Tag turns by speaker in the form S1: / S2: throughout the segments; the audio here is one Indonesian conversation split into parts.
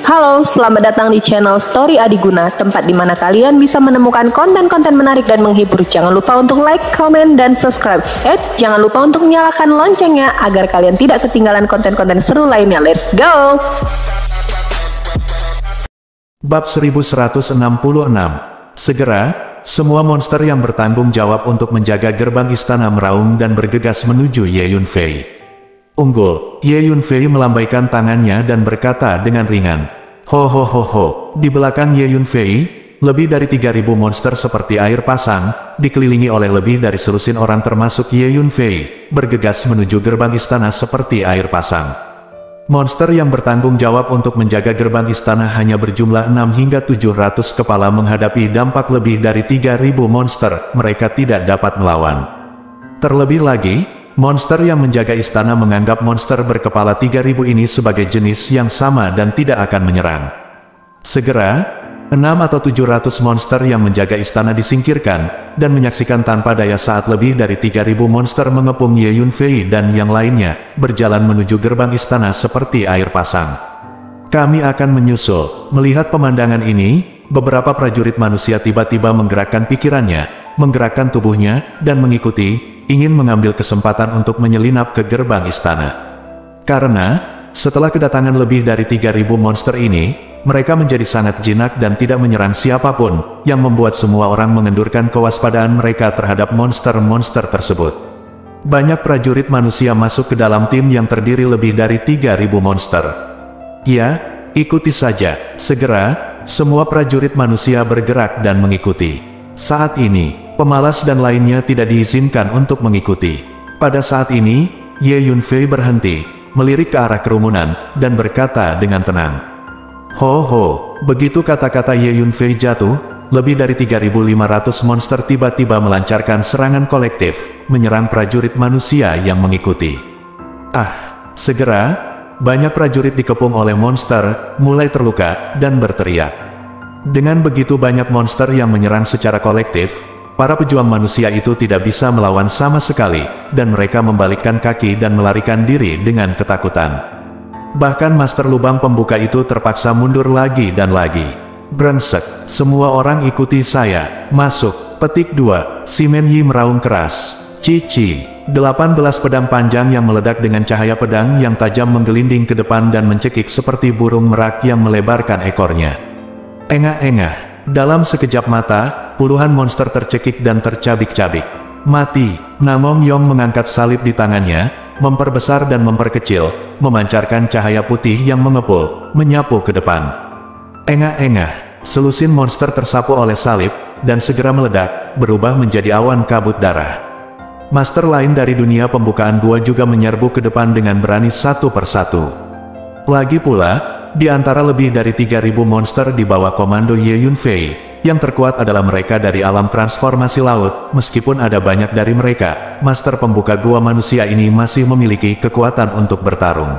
S1: Halo, selamat datang di channel Story Adiguna, tempat di mana kalian bisa menemukan konten-konten menarik dan menghibur. Jangan lupa untuk like, comment, dan subscribe. Jangan lupa untuk nyalakan loncengnya agar kalian tidak ketinggalan konten-konten seru lainnya. Let's go!
S2: Bab 1166. Segera, semua monster yang bertanggung jawab untuk menjaga gerbang istana meraung dan bergegas menuju Ye Yunfei. Unggul, Ye Yunfei melambaikan tangannya dan berkata dengan ringan, "Ho ho ho ho." Di belakang Ye Yunfei, lebih dari 3.000 monster seperti air pasang, dikelilingi oleh lebih dari selusin orang termasuk Ye Yunfei, bergegas menuju gerbang istana seperti air pasang. Monster yang bertanggung jawab untuk menjaga gerbang istana hanya berjumlah 6 hingga 700 kepala menghadapi dampak lebih dari 3.000 monster, mereka tidak dapat melawan. Terlebih lagi, monster yang menjaga istana menganggap monster berkepala 3.000 ini sebagai jenis yang sama dan tidak akan menyerang. Segera, 6 atau 700 monster yang menjaga istana disingkirkan, dan menyaksikan tanpa daya saat lebih dari 3.000 monster mengepung Ye Yunfei dan yang lainnya, berjalan menuju gerbang istana seperti air pasang. Kami akan menyusul. Melihat pemandangan ini, beberapa prajurit manusia tiba-tiba menggerakkan pikirannya, menggerakkan tubuhnya, dan mengikuti, ingin mengambil kesempatan untuk menyelinap ke gerbang istana. Karena, setelah kedatangan lebih dari 3.000 monster ini, mereka menjadi sangat jinak dan tidak menyerang siapapun, yang membuat semua orang mengendurkan kewaspadaan mereka terhadap monster-monster tersebut. Banyak prajurit manusia masuk ke dalam tim yang terdiri lebih dari 3.000 monster. Ya, ikuti saja. Segera, semua prajurit manusia bergerak dan mengikuti. Saat ini, pemalas dan lainnya tidak diizinkan untuk mengikuti. Pada saat ini, Ye Yunfei berhenti, melirik ke arah kerumunan, dan berkata dengan tenang, "Ho ho." Begitu kata-kata Ye Yunfei jatuh, lebih dari 3.500 monster tiba-tiba melancarkan serangan kolektif, menyerang prajurit manusia yang mengikuti. Segera, banyak prajurit dikepung oleh monster, mulai terluka, dan berteriak. Dengan begitu banyak monster yang menyerang secara kolektif, para pejuang manusia itu tidak bisa melawan sama sekali, dan mereka membalikkan kaki dan melarikan diri dengan ketakutan. Bahkan Master Lubang Pembuka itu terpaksa mundur lagi dan lagi. "Brengsek, semua orang ikuti saya, masuk." Petik 2, Simen Yi meraung keras. "Cici." 18 pedang panjang yang meledak dengan cahaya pedang yang tajam menggelinding ke depan dan mencekik seperti burung merak yang melebarkan ekornya. Engah-engah, dalam sekejap mata, puluhan monster tercekik dan tercabik-cabik. "Mati." Namong Yong mengangkat salib di tangannya, memperbesar dan memperkecil, memancarkan cahaya putih yang mengepul, menyapu ke depan. Engah-engah, selusin monster tersapu oleh salib, dan segera meledak, berubah menjadi awan kabut darah. Master lain dari dunia pembukaan gua juga menyerbu ke depan dengan berani satu persatu. Lagi pula, di antara lebih dari 3.000 monster di bawah komando Ye Yunfei, yang terkuat adalah mereka dari alam transformasi laut. Meskipun ada banyak dari mereka, Master Pembuka Gua Manusia ini masih memiliki kekuatan untuk bertarung.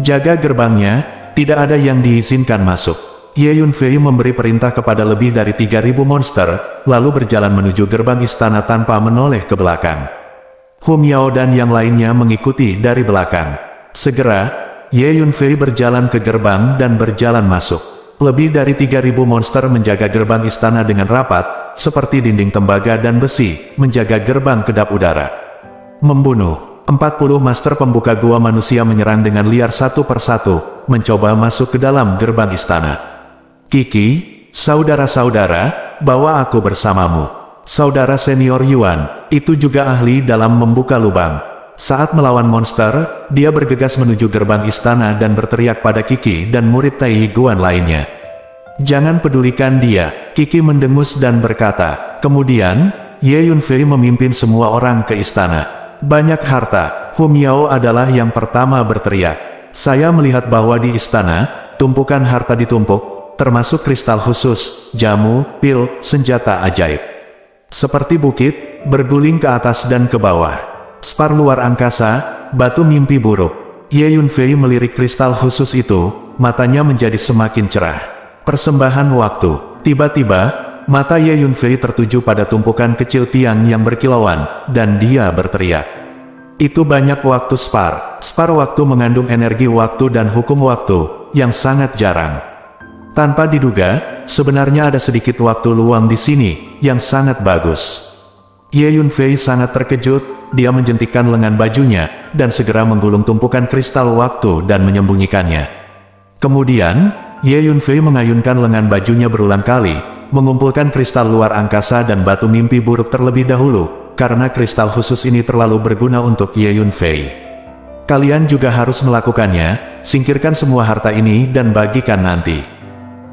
S2: "Jaga gerbangnya, tidak ada yang diizinkan masuk." Ye Yunfei memberi perintah kepada lebih dari 3.000 monster, lalu berjalan menuju gerbang istana tanpa menoleh ke belakang. Hu Miao dan yang lainnya mengikuti dari belakang. Segera, Ye Yunfei berjalan ke gerbang dan berjalan masuk. Lebih dari 3.000 monster menjaga gerbang istana dengan rapat, seperti dinding tembaga dan besi, menjaga gerbang kedap udara. Membunuh. 40 Master Pembuka Gua Manusia menyerang dengan liar satu persatu, mencoba masuk ke dalam gerbang istana. "Kiki, saudara-saudara, bawa aku bersamamu." Saudara senior Yuan, itu juga ahli dalam membuka lubang. Saat melawan monster, dia bergegas menuju gerbang istana dan berteriak pada Kiki dan murid Tai Guan lainnya. "Jangan pedulikan dia." Kiki mendengus dan berkata. Kemudian, Ye Yunfei memimpin semua orang ke istana. "Banyak harta." Hu Miao adalah yang pertama berteriak. "Saya melihat bahwa di istana, tumpukan harta ditumpuk, termasuk kristal khusus, jamu, pil, senjata ajaib. Seperti bukit, berguling ke atas dan ke bawah. Spar luar angkasa, batu mimpi buruk." Ye Yunfei melirik kristal khusus itu, matanya menjadi semakin cerah. Persembahan waktu. Tiba-tiba, mata Ye Yunfei tertuju pada tumpukan kecil tiang yang berkilauan, dan dia berteriak. "Itu banyak waktu spar." Spar waktu mengandung energi waktu dan hukum waktu, yang sangat jarang. Tanpa diduga, sebenarnya ada sedikit waktu luang di sini, yang sangat bagus. Ye Yunfei sangat terkejut, dia menjentikkan lengan bajunya, dan segera menggulung tumpukan kristal waktu dan menyembunyikannya. Kemudian, Ye Yunfei mengayunkan lengan bajunya berulang kali, mengumpulkan kristal luar angkasa dan batu mimpi buruk terlebih dahulu, karena kristal khusus ini terlalu berguna untuk Ye Yunfei. Kalian juga harus melakukannya, singkirkan semua harta ini dan bagikan nanti.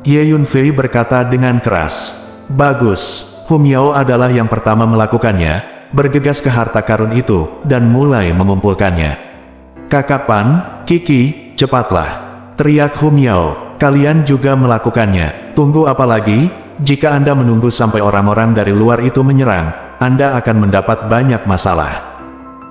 S2: Ye Yunfei berkata dengan keras. Bagus, Hu Miao adalah yang pertama melakukannya, bergegas ke harta karun itu, dan mulai mengumpulkannya. Kakak Pan, Kiki, cepatlah, teriak Hu Miao, kalian juga melakukannya. Tunggu apa lagi? Jika Anda menunggu sampai orang-orang dari luar itu menyerang, Anda akan mendapat banyak masalah.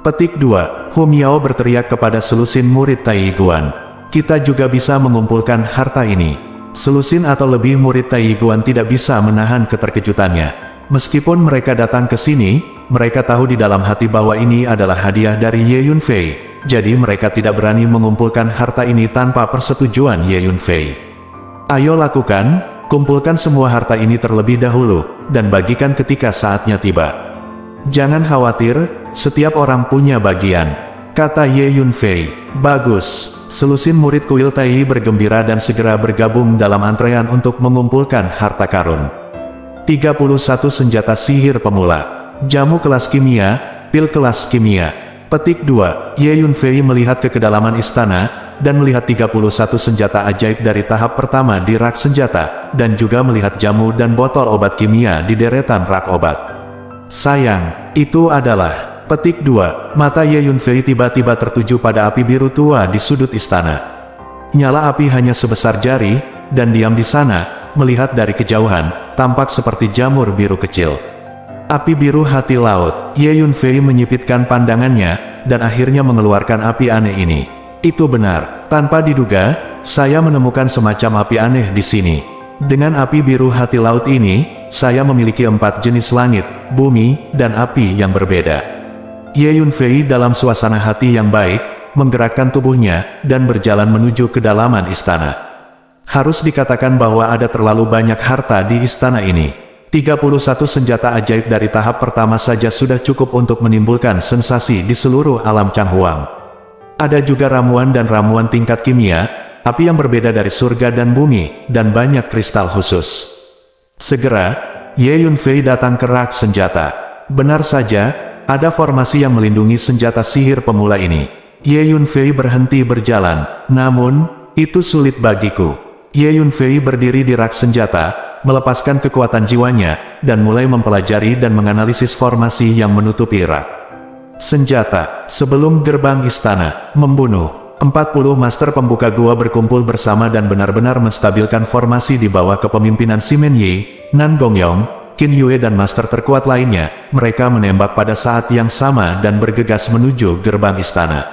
S2: Petik 2, Hu Miao berteriak kepada selusin murid Tai Guan. Kita juga bisa mengumpulkan harta ini. Selusin atau lebih murid Tai Guan tidak bisa menahan keterkejutannya. Meskipun mereka datang ke sini, mereka tahu di dalam hati bahwa ini adalah hadiah dari Ye Yunfei, jadi mereka tidak berani mengumpulkan harta ini tanpa persetujuan Ye Yunfei. Ayo lakukan, kumpulkan semua harta ini terlebih dahulu, dan bagikan ketika saatnya tiba. Jangan khawatir, setiap orang punya bagian, kata Ye Yunfei. Bagus. Selusin murid kuil Tai bergembira dan segera bergabung dalam antrean untuk mengumpulkan harta karun. 31 senjata sihir pemula. Jamu kelas kimia, pil kelas kimia. Petik 2, Ye Yunfei melihat ke kedalaman istana, dan melihat 31 senjata ajaib dari tahap pertama di rak senjata, dan juga melihat jamu dan botol obat kimia di deretan rak obat. Sayang, itu adalah... Petik 2, mata Ye Yunfei tiba-tiba tertuju pada api biru tua di sudut istana. Nyala api hanya sebesar jari, dan diam di sana, melihat dari kejauhan, tampak seperti jamur biru kecil. Api biru hati laut, Ye Yunfei menyipitkan pandangannya, dan akhirnya mengeluarkan api aneh ini. Itu benar, tanpa diduga, saya menemukan semacam api aneh di sini. Dengan api biru hati laut ini, saya memiliki 4 jenis langit, bumi, dan api yang berbeda. Ye Yunfei dalam suasana hati yang baik, menggerakkan tubuhnya, dan berjalan menuju kedalaman istana. Harus dikatakan bahwa ada terlalu banyak harta di istana ini. 31 senjata ajaib dari tahap pertama saja sudah cukup untuk menimbulkan sensasi di seluruh alam Changhuang. Ada juga ramuan dan ramuan tingkat kimia, api yang berbeda dari surga dan bumi, dan banyak kristal khusus. Segera, Ye Yunfei datang ke rak senjata. Benar saja, ada formasi yang melindungi senjata sihir pemula ini. Ye Yunfei berhenti berjalan, namun, itu sulit bagiku. Ye Yunfei berdiri di rak senjata, melepaskan kekuatan jiwanya, dan mulai mempelajari dan menganalisis formasi yang menutupi rak senjata. Sebelum gerbang istana, membunuh. 40 master pembuka gua berkumpul bersama dan benar-benar menstabilkan formasi di bawah kepemimpinan Simen Yi, Nan Gongyong, Qin Yue dan master terkuat lainnya. Mereka menembak pada saat yang sama dan bergegas menuju gerbang istana.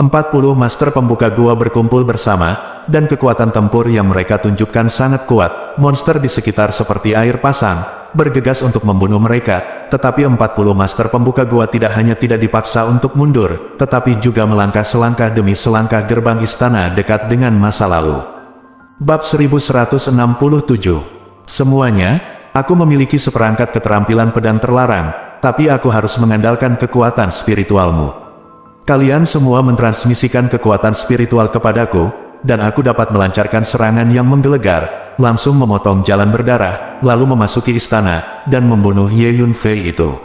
S2: 40 master pembuka gua berkumpul bersama, dan kekuatan tempur yang mereka tunjukkan sangat kuat. Monster di sekitar seperti air pasang, bergegas untuk membunuh mereka, tetapi 40 master pembuka gua tidak hanya tidak dipaksa untuk mundur, tetapi juga melangkah selangkah demi selangkah gerbang istana dekat dengan masa lalu. Bab 1167. Semuanya. Aku memiliki seperangkat keterampilan pedang terlarang, tapi aku harus mengandalkan kekuatan spiritualmu. Kalian semua mentransmisikan kekuatan spiritual kepadaku, dan aku dapat melancarkan serangan yang menggelegar, langsung memotong jalan berdarah, lalu memasuki istana, dan membunuh Ye Yunfei itu.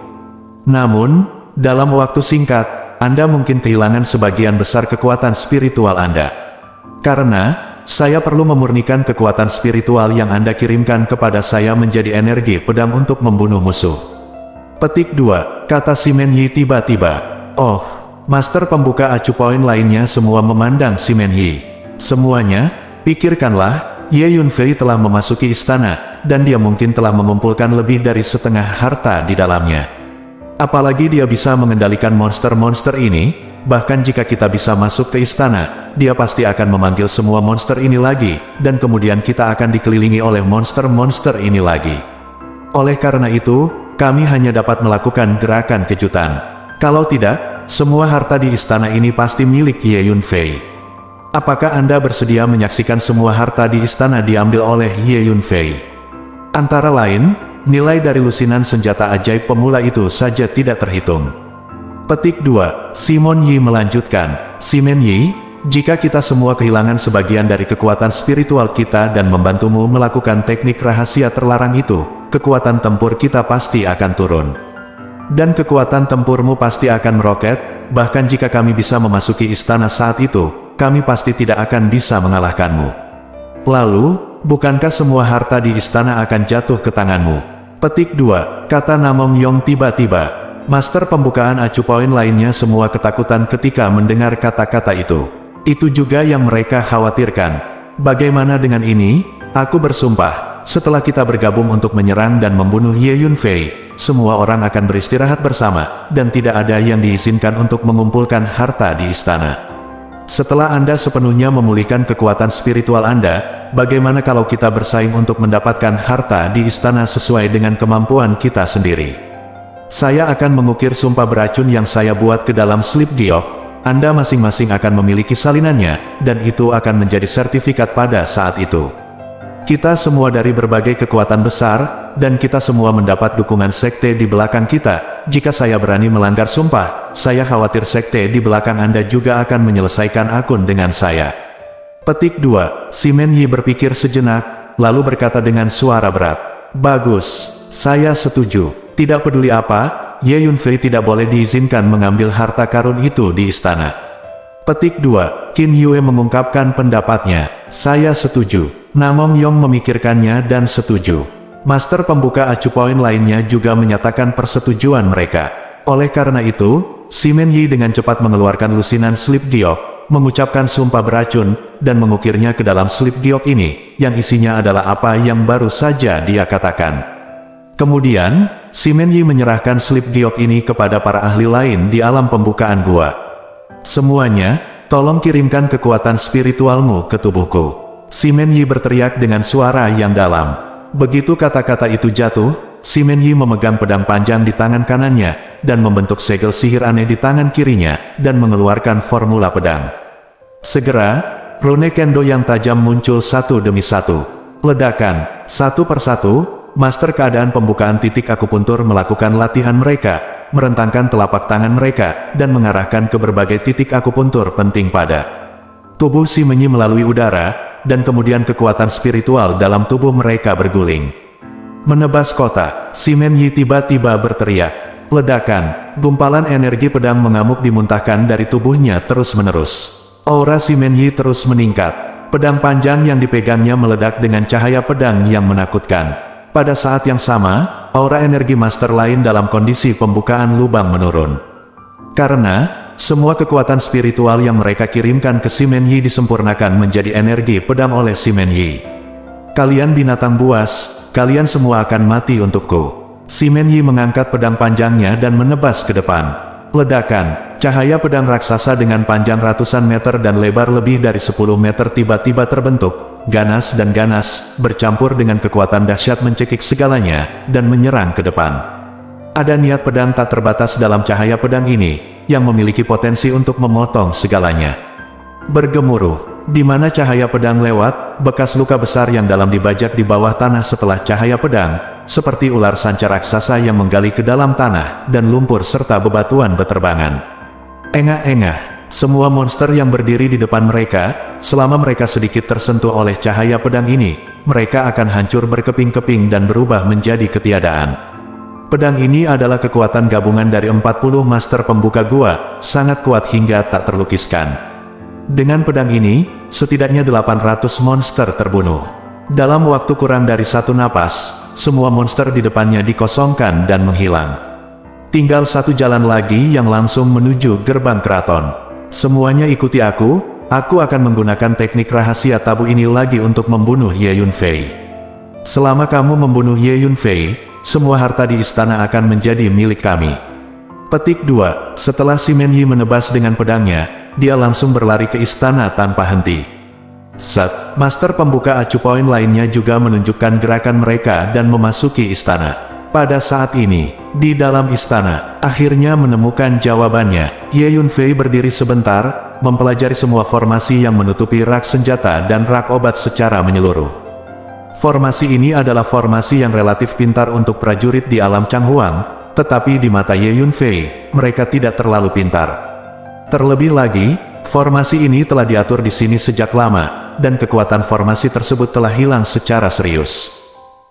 S2: Namun, dalam waktu singkat, Anda mungkin kehilangan sebagian besar kekuatan spiritual Anda. Karena, saya perlu memurnikan kekuatan spiritual yang Anda kirimkan kepada saya menjadi energi pedang untuk membunuh musuh. Petik 2, kata Simen Yi tiba-tiba. Oh, master pembuka acu poin lainnya semua memandang Simen Yi. Semuanya, pikirkanlah, Ye Yunfei telah memasuki istana, dan dia mungkin telah mengumpulkan lebih dari setengah harta di dalamnya. Apalagi dia bisa mengendalikan monster-monster ini. Bahkan jika kita bisa masuk ke istana, dia pasti akan memanggil semua monster ini lagi, dan kemudian kita akan dikelilingi oleh monster-monster ini lagi. Oleh karena itu, kami hanya dapat melakukan gerakan kejutan. Kalau tidak, semua harta di istana ini pasti milik Ye Yunfei. Apakah Anda bersedia menyaksikan semua harta di istana diambil oleh Ye Yunfei? Antara lain, nilai dari lusinan senjata ajaib pemula itu saja tidak terhitung. Petik 2. Simon Yi melanjutkan, Simon Yi, jika kita semua kehilangan sebagian dari kekuatan spiritual kita dan membantumu melakukan teknik rahasia terlarang itu, kekuatan tempur kita pasti akan turun. Dan kekuatan tempurmu pasti akan meroket, bahkan jika kami bisa memasuki istana saat itu, kami pasti tidak akan bisa mengalahkanmu. Lalu, bukankah semua harta di istana akan jatuh ke tanganmu? Petik 2. Kata Namong Yong tiba-tiba. Master pembukaan acu poin lainnya semua ketakutan ketika mendengar kata-kata itu. Itu juga yang mereka khawatirkan. Bagaimana dengan ini? Aku bersumpah, setelah kita bergabung untuk menyerang dan membunuh Ye Yunfei, semua orang akan beristirahat bersama, dan tidak ada yang diizinkan untuk mengumpulkan harta di istana. Setelah Anda sepenuhnya memulihkan kekuatan spiritual Anda, bagaimana kalau kita bersaing untuk mendapatkan harta di istana sesuai dengan kemampuan kita sendiri? Saya akan mengukir sumpah beracun yang saya buat ke dalam slip giok. Anda masing-masing akan memiliki salinannya, dan itu akan menjadi sertifikat pada saat itu. Kita semua dari berbagai kekuatan besar, dan kita semua mendapat dukungan sekte di belakang kita. Jika saya berani melanggar sumpah, saya khawatir sekte di belakang Anda juga akan menyelesaikan akun dengan saya. Petik 2. Simon Yi berpikir sejenak, lalu berkata dengan suara berat, Bagus, saya setuju. Tidak peduli apa, Ye Yunfei tidak boleh diizinkan mengambil harta karun itu di istana. Petik 2. Qin Yue mengungkapkan pendapatnya, saya setuju. Namong Yong memikirkannya dan setuju. Master pembuka acu poin lainnya juga menyatakan persetujuan mereka. Oleh karena itu, Simon Yi dengan cepat mengeluarkan lusinan slip giok, mengucapkan sumpah beracun, dan mengukirnya ke dalam slip giok ini, yang isinya adalah apa yang baru saja dia katakan. Kemudian, Simon Yi menyerahkan slip giok ini kepada para ahli lain di alam pembukaan gua. Semuanya, tolong kirimkan kekuatan spiritualmu ke tubuhku. Simon Yi berteriak dengan suara yang dalam. Begitu kata-kata itu jatuh, Simon Yi memegang pedang panjang di tangan kanannya, dan membentuk segel sihir aneh di tangan kirinya, dan mengeluarkan formula pedang. Segera, rune kendo yang tajam muncul satu demi satu. Ledakan, satu persatu, master keadaan pembukaan titik akupuntur melakukan latihan mereka, merentangkan telapak tangan mereka, dan mengarahkan ke berbagai titik akupuntur penting pada tubuh Simon Yi melalui udara, dan kemudian kekuatan spiritual dalam tubuh mereka berguling. Menebas kota, Simon Yi tiba-tiba berteriak. Ledakan, gumpalan energi pedang mengamuk dimuntahkan dari tubuhnya terus-menerus. Aura Simon Yi terus meningkat. Pedang panjang yang dipegangnya meledak dengan cahaya pedang yang menakutkan. Pada saat yang sama, aura energi master lain dalam kondisi pembukaan lubang menurun. Karena semua kekuatan spiritual yang mereka kirimkan ke Simon Yi disempurnakan menjadi energi pedang oleh Simon Yi. Kalian binatang buas, kalian semua akan mati untukku. Simon Yi mengangkat pedang panjangnya dan menebas ke depan. Ledakan, cahaya pedang raksasa dengan panjang ratusan meter dan lebar lebih dari 10 meter tiba-tiba terbentuk, ganas dan ganas, bercampur dengan kekuatan dahsyat mencekik segalanya, dan menyerang ke depan. Ada niat pedang tak terbatas dalam cahaya pedang ini, yang memiliki potensi untuk memotong segalanya. Bergemuruh, di mana cahaya pedang lewat, bekas luka besar yang dalam dibajak di bawah tanah setelah cahaya pedang, seperti ular sanca raksasa yang menggali ke dalam tanah, dan lumpur serta bebatuan beterbangan. Engah-engah, semua monster yang berdiri di depan mereka, selama mereka sedikit tersentuh oleh cahaya pedang ini, mereka akan hancur berkeping-keping dan berubah menjadi ketiadaan. Pedang ini adalah kekuatan gabungan dari 40 master pembuka gua, sangat kuat hingga tak terlukiskan. Dengan pedang ini, setidaknya 800 monster terbunuh. Dalam waktu kurang dari satu napas, semua monster di depannya dikosongkan dan menghilang. Tinggal satu jalan lagi yang langsung menuju gerbang keraton. Semuanya ikuti aku akan menggunakan teknik rahasia tabu ini lagi untuk membunuh Ye Yunfei. Selama kamu membunuh Ye Yunfei, semua harta di istana akan menjadi milik kami. Petik 2. Setelah Simon Yi menebas dengan pedangnya, dia langsung berlari ke istana tanpa henti. Set, master pembuka acu poin lainnya juga menunjukkan gerakan mereka dan memasuki istana. Pada saat ini, di dalam istana, akhirnya menemukan jawabannya. Ye Yunfei berdiri sebentar, mempelajari semua formasi yang menutupi rak senjata dan rak obat secara menyeluruh. Formasi ini adalah formasi yang relatif pintar untuk prajurit di alam Changhuang, tetapi di mata Ye Yunfei, mereka tidak terlalu pintar. Terlebih lagi, formasi ini telah diatur di sini sejak lama, dan kekuatan formasi tersebut telah hilang secara serius.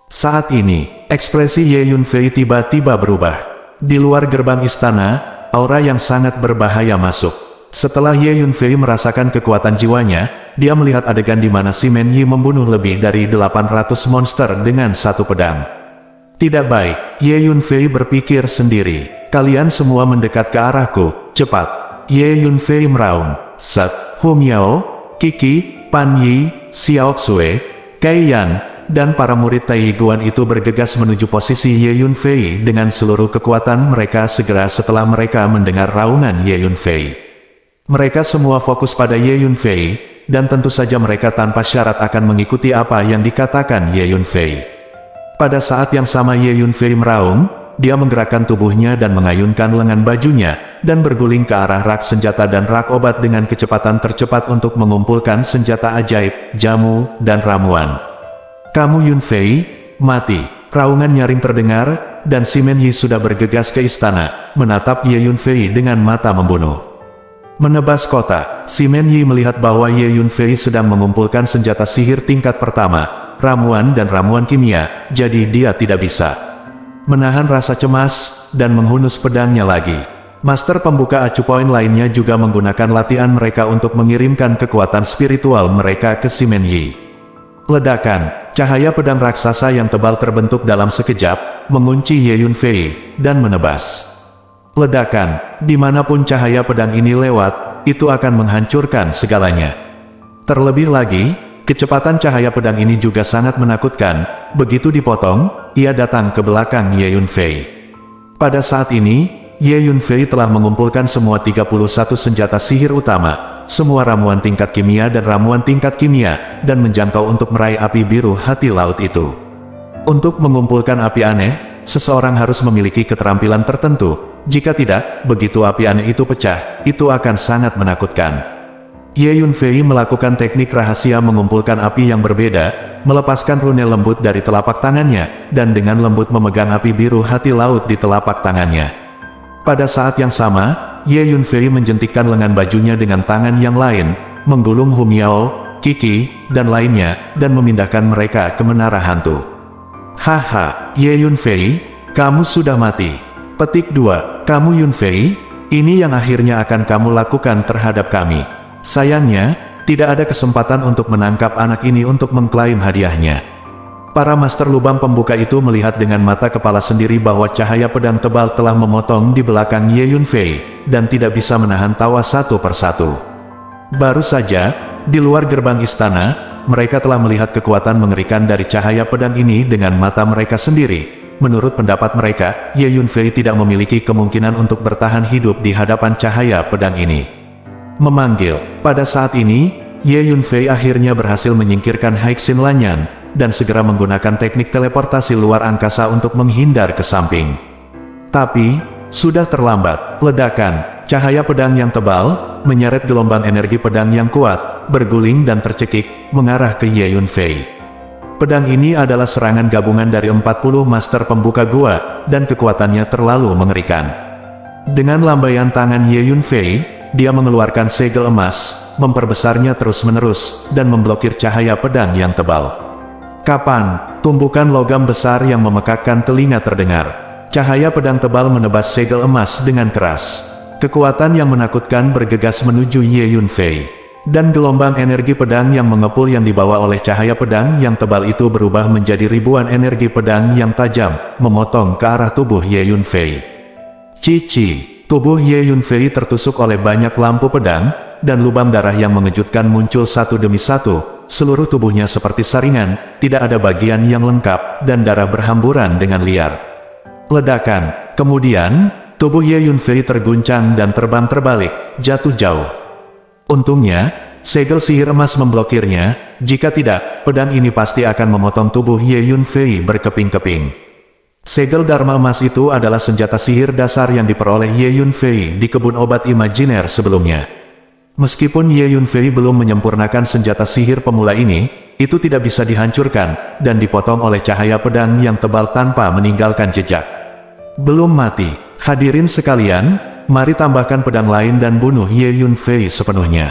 S2: Saat ini, ekspresi Ye Yunfei tiba-tiba berubah. Di luar gerbang istana, aura yang sangat berbahaya masuk. Setelah Ye Yunfei merasakan kekuatan jiwanya, dia melihat adegan di mana Si Men Yi membunuh lebih dari 800 monster dengan satu pedang. Tidak baik, Ye Yunfei berpikir sendiri. Kalian semua mendekat ke arahku, cepat. Ye Yunfei meraung. Set, Hu Miao, Qi, Pan Yi, Xiao Xue, Kai Yan, dan para murid Tai Guan itu bergegas menuju posisi Ye Yunfei dengan seluruh kekuatan mereka segera setelah mereka mendengar raungan Ye Yunfei. Mereka semua fokus pada Ye Yunfei, dan tentu saja mereka tanpa syarat akan mengikuti apa yang dikatakan Ye Yunfei. Pada saat yang sama Ye Yunfei meraung, dia menggerakkan tubuhnya dan mengayunkan lengan bajunya, dan berguling ke arah rak senjata dan rak obat dengan kecepatan tercepat untuk mengumpulkan senjata ajaib, jamu, dan ramuan. Kamu Yunfei, mati. Raungan nyaring terdengar, dan Si Men Yi sudah bergegas ke istana, menatap Ye Yunfei dengan mata membunuh. Menebas kota, Si Men Yi melihat bahwa Ye Yunfei sedang mengumpulkan senjata sihir tingkat pertama, ramuan dan ramuan kimia, jadi dia tidak bisa menahan rasa cemas, dan menghunus pedangnya lagi. Master pembuka acu poin lainnya juga menggunakan latihan mereka untuk mengirimkan kekuatan spiritual mereka ke Si Men Yi. Ledakan. Cahaya pedang raksasa yang tebal terbentuk dalam sekejap, mengunci Ye Yunfei, dan menebas. Ledakan, dimanapun cahaya pedang ini lewat, itu akan menghancurkan segalanya. Terlebih lagi, kecepatan cahaya pedang ini juga sangat menakutkan, begitu dipotong, ia datang ke belakang Ye Yunfei. Pada saat ini, Ye Yunfei telah mengumpulkan semua 31 senjata sihir utama, semua ramuan tingkat kimia dan ramuan tingkat kimia, dan menjangkau untuk meraih api biru hati laut itu. Untuk mengumpulkan api aneh, seseorang harus memiliki keterampilan tertentu. Jika tidak, begitu api aneh itu pecah, itu akan sangat menakutkan. Ye Yunfei melakukan teknik rahasia mengumpulkan api yang berbeda, melepaskan rune lembut dari telapak tangannya, dan dengan lembut memegang api biru hati laut di telapak tangannya. Pada saat yang sama, Ye Yunfei menjentikkan lengan bajunya dengan tangan yang lain, menggulung Hu Miao, Qi, dan lainnya, dan memindahkan mereka ke menara hantu. Haha, Ye Yunfei, kamu sudah mati. Petik 2, kamu Yunfei, ini yang akhirnya akan kamu lakukan terhadap kami. Sayangnya, tidak ada kesempatan untuk menangkap anak ini untuk mengklaim hadiahnya. Para master lubang pembuka itu melihat dengan mata kepala sendiri bahwa cahaya pedang tebal telah memotong di belakang Ye Yunfei, dan tidak bisa menahan tawa satu persatu. Baru saja, di luar gerbang istana, mereka telah melihat kekuatan mengerikan dari cahaya pedang ini dengan mata mereka sendiri. Menurut pendapat mereka, Ye Yunfei tidak memiliki kemungkinan untuk bertahan hidup di hadapan cahaya pedang ini. Memanggil, pada saat ini, Ye Yunfei akhirnya berhasil menyingkirkan Haixin Lanyan, dan segera menggunakan teknik teleportasi luar angkasa untuk menghindar ke samping. Tapi, sudah terlambat. Ledakan, cahaya pedang yang tebal, menyeret gelombang energi pedang yang kuat, berguling dan tercekik, mengarah ke Ye Yunfei. Pedang ini adalah serangan gabungan dari 40 master pembuka gua, dan kekuatannya terlalu mengerikan. Dengan lambaian tangan Ye Yunfei, dia mengeluarkan segel emas, memperbesarnya terus-menerus, dan memblokir cahaya pedang yang tebal. Kapan, tumbukan logam besar yang memekakkan telinga terdengar. Cahaya pedang tebal menebas segel emas dengan keras. Kekuatan yang menakutkan bergegas menuju Ye Yunfei. Dan gelombang energi pedang yang mengepul yang dibawa oleh cahaya pedang yang tebal itu berubah menjadi ribuan energi pedang yang tajam, memotong ke arah tubuh Ye Yunfei. Cici, tubuh Ye Yunfei tertusuk oleh banyak lampu pedang, dan lubang darah yang mengejutkan muncul satu demi satu. Seluruh tubuhnya seperti saringan, tidak ada bagian yang lengkap, dan darah berhamburan dengan liar. Ledakan, kemudian, tubuh Ye Yunfei terguncang dan terbang terbalik, jatuh jauh. Untungnya, segel sihir emas memblokirnya, jika tidak, pedang ini pasti akan memotong tubuh Ye Yunfei berkeping-keping. Segel Dharma emas itu adalah senjata sihir dasar yang diperoleh Ye Yunfei di kebun obat imajiner sebelumnya. Meskipun Ye Yunfei belum menyempurnakan senjata sihir pemula ini, itu tidak bisa dihancurkan, dan dipotong oleh cahaya pedang yang tebal tanpa meninggalkan jejak. Belum mati, hadirin sekalian, mari tambahkan pedang lain dan bunuh Ye Yunfei sepenuhnya.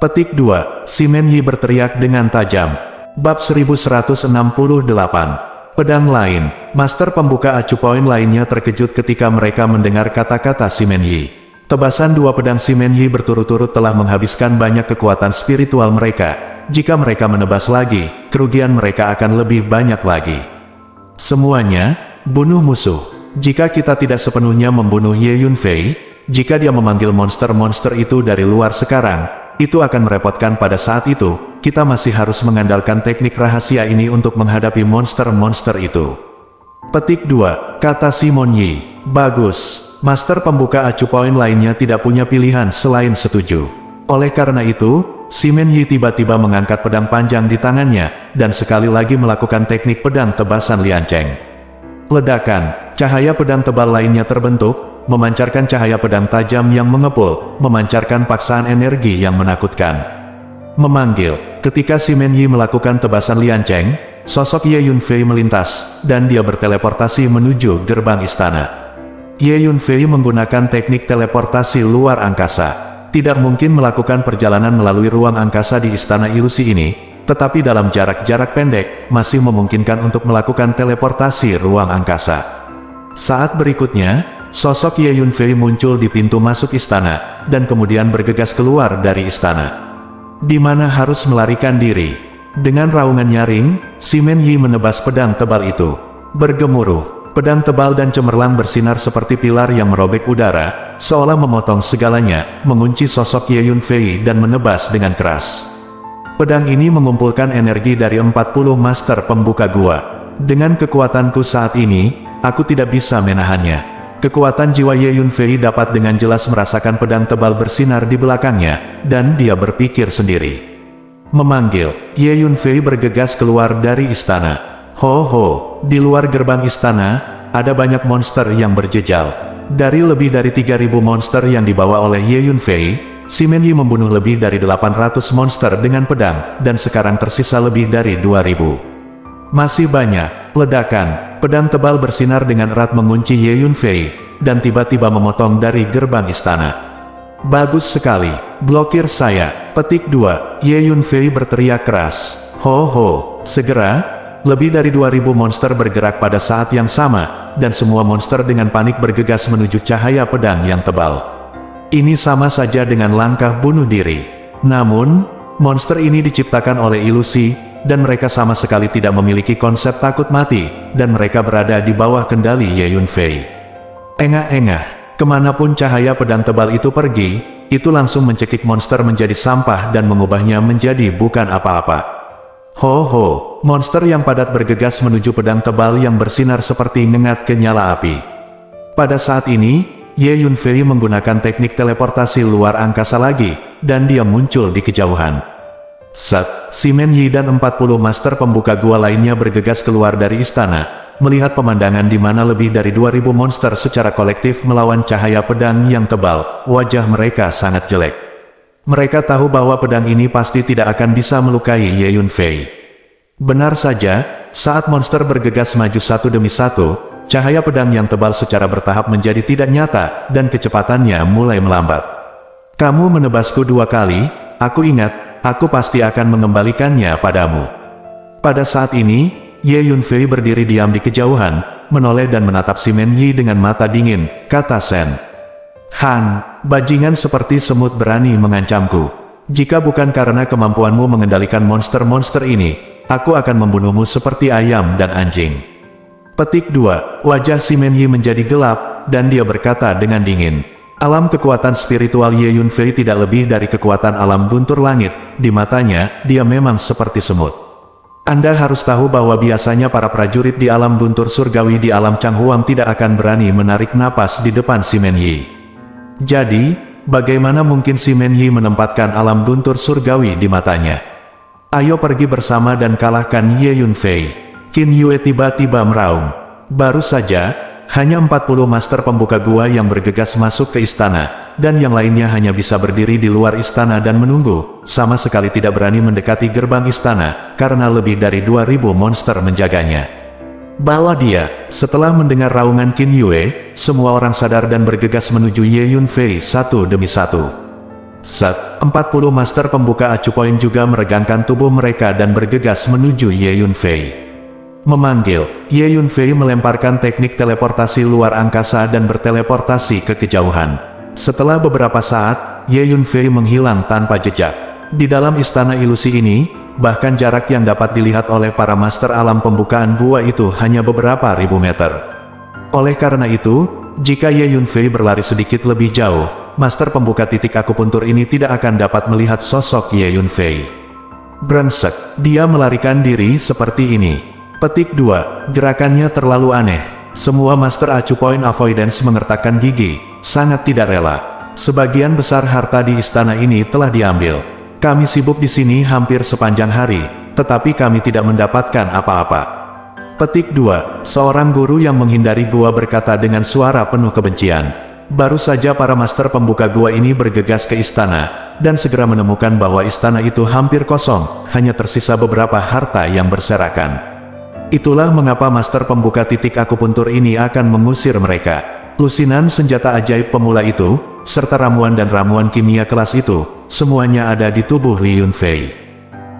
S2: Petik 2, Simen Yi berteriak dengan tajam. Bab 1168. Pedang lain. Master pembuka acu poin lainnya terkejut ketika mereka mendengar kata-kata Simen Yi. Tebasan dua pedang Simen Yi berturut-turut telah menghabiskan banyak kekuatan spiritual mereka. Jika mereka menebas lagi, kerugian mereka akan lebih banyak lagi. Semuanya, bunuh musuh. Jika kita tidak sepenuhnya membunuh Ye Yunfei, jika dia memanggil monster-monster itu dari luar sekarang, itu akan merepotkan. Pada saat itu, kita masih harus mengandalkan teknik rahasia ini untuk menghadapi monster-monster itu. Petik 2, kata Simon Yi. Bagus. Master pembuka acu poin lainnya tidak punya pilihan selain setuju. Oleh karena itu, Simen Yi tiba-tiba mengangkat pedang panjang di tangannya, dan sekali lagi melakukan teknik pedang tebasan lianceng. Ledakan, cahaya pedang tebal lainnya terbentuk, memancarkan cahaya pedang tajam yang mengepul, memancarkan paksaan energi yang menakutkan. Memanggil, ketika Simen Yi melakukan tebasan lianceng, sosok Ye Yunfei melintas, dan dia berteleportasi menuju gerbang istana. Ye Yunfei menggunakan teknik teleportasi luar angkasa. Tidak mungkin melakukan perjalanan melalui ruang angkasa di istana ilusi ini, tetapi dalam jarak-jarak pendek, masih memungkinkan untuk melakukan teleportasi ruang angkasa. Saat berikutnya, sosok Ye Yunfei muncul di pintu masuk istana, dan kemudian bergegas keluar dari istana. Di mana harus melarikan diri. Dengan raungan nyaring, Simen Yi menebas pedang tebal itu. Bergemuruh. Pedang tebal dan cemerlang bersinar seperti pilar yang merobek udara, seolah memotong segalanya, mengunci sosok Ye Yunfei dan menebas dengan keras. Pedang ini mengumpulkan energi dari 40 master pembuka gua. Dengan kekuatanku saat ini, aku tidak bisa menahannya. Kekuatan jiwa Ye Yunfei dapat dengan jelas merasakan pedang tebal bersinar di belakangnya, dan dia berpikir sendiri. Memanggil, Ye Yunfei bergegas keluar dari istana. Ho ho, di luar gerbang istana, ada banyak monster yang berjejal. Dari lebih dari 3.000 monster yang dibawa oleh Ye Yunfei, Simen Yi membunuh lebih dari 800 monster dengan pedang, dan sekarang tersisa lebih dari 2.000. Masih banyak. Ledakan, pedang tebal bersinar dengan erat mengunci Ye Yunfei, dan tiba-tiba memotong dari gerbang istana. Bagus sekali, blokir saya. Petik 2, Ye Yunfei berteriak keras. Ho ho, segera. Lebih dari 2.000 monster bergerak pada saat yang sama, dan semua monster dengan panik bergegas menuju cahaya pedang yang tebal. Ini sama saja dengan langkah bunuh diri. Namun, monster ini diciptakan oleh ilusi, dan mereka sama sekali tidak memiliki konsep takut mati, dan mereka berada di bawah kendali Ye Yunfei. Engah-engah, kemanapun cahaya pedang tebal itu pergi, itu langsung mencekik monster menjadi sampah dan mengubahnya menjadi bukan apa-apa. Ho ho, monster yang padat bergegas menuju pedang tebal yang bersinar seperti ngengat ke nyala api. Pada saat ini, Ye Yunfei menggunakan teknik teleportasi luar angkasa lagi, dan dia muncul di kejauhan. Set, Simen Yi dan 40 master pembuka gua lainnya bergegas keluar dari istana, melihat pemandangan di mana lebih dari 2.000 monster secara kolektif melawan cahaya pedang yang tebal. Wajah mereka sangat jelek. Mereka tahu bahwa pedang ini pasti tidak akan bisa melukai Ye Yunfei. Benar saja, saat monster bergegas maju satu demi satu, cahaya pedang yang tebal secara bertahap menjadi tidak nyata, dan kecepatannya mulai melambat. Kamu menebasku 2 kali, aku ingat, aku pasti akan mengembalikannya padamu. Pada saat ini, Ye Yunfei berdiri diam di kejauhan, menoleh dan menatap Simen Yi dengan mata dingin, kata Sen. Han, bajingan seperti semut berani mengancamku. Jika bukan karena kemampuanmu mengendalikan monster-monster ini, aku akan membunuhmu seperti ayam dan anjing. Petik 2, wajah Simen Yi menjadi gelap, dan dia berkata dengan dingin. Alam kekuatan spiritual Ye Yunfei tidak lebih dari kekuatan alam guntur langit, di matanya, dia memang seperti semut. Anda harus tahu bahwa biasanya para prajurit di alam guntur surgawi di alam Changhuang tidak akan berani menarik napas di depan Simen Yi. Jadi, bagaimana mungkin Simen Yi menempatkan alam guntur surgawi di matanya? Ayo pergi bersama dan kalahkan Ye Yunfei. Qin Yue tiba-tiba meraung. Baru saja, hanya 40 master pembuka gua yang bergegas masuk ke istana, dan yang lainnya hanya bisa berdiri di luar istana dan menunggu, sama sekali tidak berani mendekati gerbang istana, karena lebih dari 2000 monster menjaganya. Bawa dia. Setelah mendengar raungan Qin Yue, semua orang sadar dan bergegas menuju Ye Yunfei satu demi satu. 40 master pembuka acu poin juga meregangkan tubuh mereka dan bergegas menuju Ye Yunfei. Memanggil, Ye Yunfei melemparkan teknik teleportasi luar angkasa dan berteleportasi ke kejauhan. Setelah beberapa saat, Ye Yunfei menghilang tanpa jejak. Di dalam istana ilusi ini, bahkan jarak yang dapat dilihat oleh para master alam pembukaan gua itu hanya beberapa ribu meter. Oleh karena itu, jika Ye Yunfei berlari sedikit lebih jauh, master pembuka titik akupuntur ini tidak akan dapat melihat sosok Ye Yunfei. Brengsek, dia melarikan diri seperti ini. Petik 2, gerakannya terlalu aneh. Semua master acu point avoidance mengertakkan gigi, sangat tidak rela. Sebagian besar harta di istana ini telah diambil. Kami sibuk di sini hampir sepanjang hari, tetapi kami tidak mendapatkan apa-apa. Petik 2, seorang guru yang menghindari gua berkata dengan suara penuh kebencian. Baru saja para master pembuka gua ini bergegas ke istana, dan segera menemukan bahwa istana itu hampir kosong, hanya tersisa beberapa harta yang berserakan. Itulah mengapa master pembuka titik akupuntur ini akan mengusir mereka. Lusinan senjata ajaib pemula itu, serta ramuan dan ramuan kimia kelas itu, semuanya ada di tubuh Li Yunfei.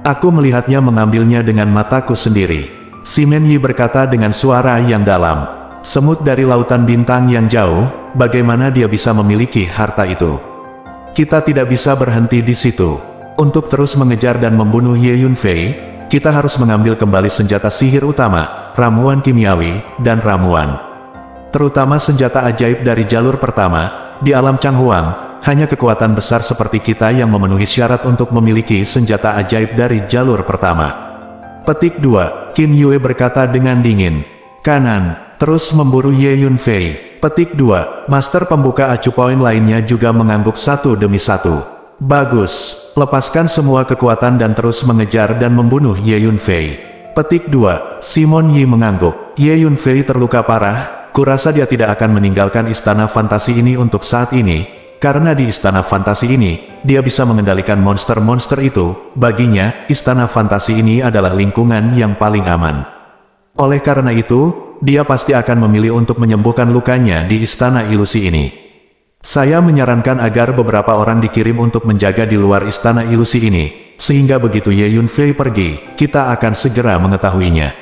S2: Aku melihatnya mengambilnya dengan mataku sendiri. Simen Yi berkata dengan suara yang dalam. Semut dari lautan bintang yang jauh, bagaimana dia bisa memiliki harta itu? Kita tidak bisa berhenti di situ. Untuk terus mengejar dan membunuh Ye Yunfei, kita harus mengambil kembali senjata sihir utama, ramuan kimiawi, dan ramuan. Terutama senjata ajaib dari jalur pertama, di alam Changhuang, hanya kekuatan besar seperti kita yang memenuhi syarat untuk memiliki senjata ajaib dari jalur pertama. Petik 2, Qin Yue berkata dengan dingin. Kanan, terus memburu Ye Yunfei. Petik 2, master pembuka acu poin lainnya juga mengangguk satu demi satu. Bagus, lepaskan semua kekuatan dan terus mengejar dan membunuh Ye Yunfei. Petik 2, Simon Yi mengangguk. Ye Yunfei terluka parah, kurasa dia tidak akan meninggalkan istana fantasi ini untuk saat ini, karena di istana fantasi ini, dia bisa mengendalikan monster-monster itu. Baginya, istana fantasi ini adalah lingkungan yang paling aman. Oleh karena itu, dia pasti akan memilih untuk menyembuhkan lukanya di istana ilusi ini. Saya menyarankan agar beberapa orang dikirim untuk menjaga di luar istana ilusi ini, sehingga begitu Ye Yunfei pergi, kita akan segera mengetahuinya.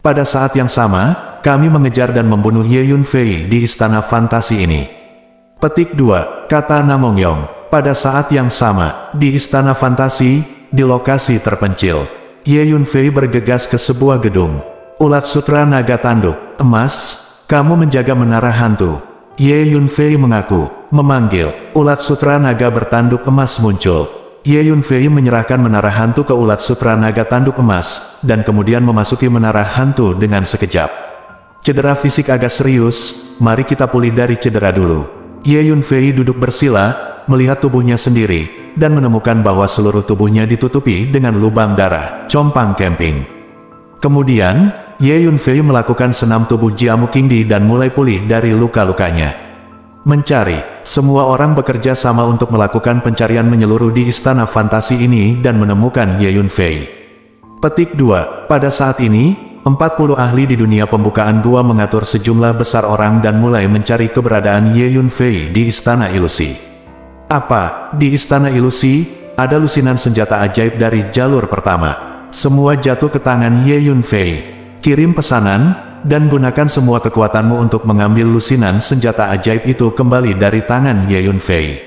S2: Pada saat yang sama, kami mengejar dan membunuh Ye Yunfei di istana fantasi ini. Petik 2, kata Namongyong. Pada saat yang sama, di istana fantasi, di lokasi terpencil, Ye Yunfei bergegas ke sebuah gedung. Ulat sutra naga tanduk, emas, kamu menjaga menara hantu. Ye Yunfei mengaku, memanggil. Ulat sutra naga bertanduk emas muncul. Ye Yunfei menyerahkan menara hantu ke ulat sutra naga tanduk emas, dan kemudian memasuki menara hantu dengan sekejap. Cedera fisik agak serius, mari kita pulih dari cedera dulu. Ye Yunfei duduk bersila, melihat tubuhnya sendiri, dan menemukan bahwa seluruh tubuhnya ditutupi dengan lubang darah, compang camping. Kemudian, Ye Yunfei melakukan senam tubuh Jiamu Qingdi dan mulai pulih dari luka-lukanya. Mencari, semua orang bekerja sama untuk melakukan pencarian menyeluruh di istana fantasi ini dan menemukan Ye Yunfei. Petik 2, pada saat ini, 40 ahli di dunia pembukaan gua mengatur sejumlah besar orang dan mulai mencari keberadaan Ye Yunfei di istana ilusi. Apa? Di istana ilusi, ada lusinan senjata ajaib dari jalur pertama. Semua jatuh ke tangan Ye Yunfei. Kirim pesanan, dan gunakan semua kekuatanmu untuk mengambil lusinan senjata ajaib itu kembali dari tangan Ye Yunfei.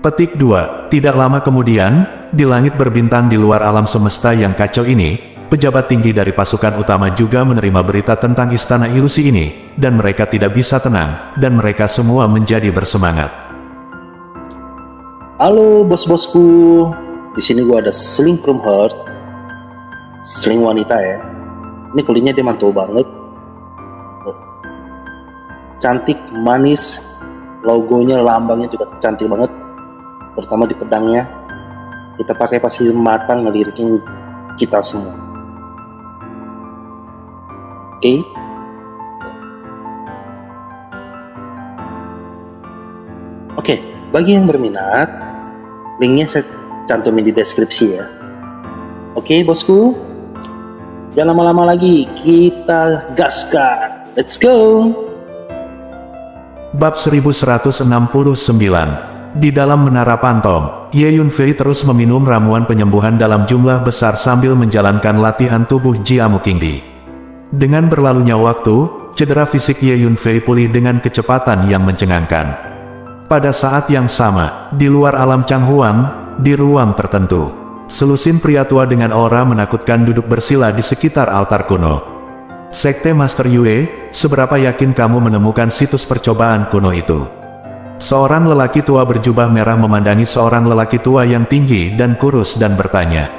S2: Petik 2, tidak lama kemudian, di langit berbintang di luar alam semesta yang kacau ini, pejabat tinggi dari pasukan utama juga menerima berita tentang istana ilusi ini, dan mereka tidak bisa tenang, dan mereka semua menjadi bersemangat.
S3: Halo bos-bosku, di sini gua ada Sling from Heart, Sling wanita ya. Ini kulitnya dia mantul banget, cantik, manis, logonya, lambangnya juga cantik banget, terutama di pedangnya. Kita pakai pasir matang ngelirikin kita semua. Oke. Oke, bagi yang berminat, linknya saya cantumin di deskripsi ya. Oke bosku, jangan lama-lama lagi, kita gaskan. Let's go!
S2: Bab 1169. Di dalam menara Pantom, Ye Yunfei terus meminum ramuan penyembuhan dalam jumlah besar sambil menjalankan latihan tubuh Jiamu Qingdi. Dengan berlalunya waktu, cedera fisik Ye Yunfei pulih dengan kecepatan yang mencengangkan. Pada saat yang sama, di luar alam Changhuang, di ruang tertentu, selusin pria tua dengan aura menakutkan duduk bersila di sekitar altar kuno. Sekte Master Yue, seberapa yakin kamu menemukan situs percobaan kuno itu? Seorang lelaki tua berjubah merah memandangi seorang lelaki tua yang tinggi dan kurus dan bertanya.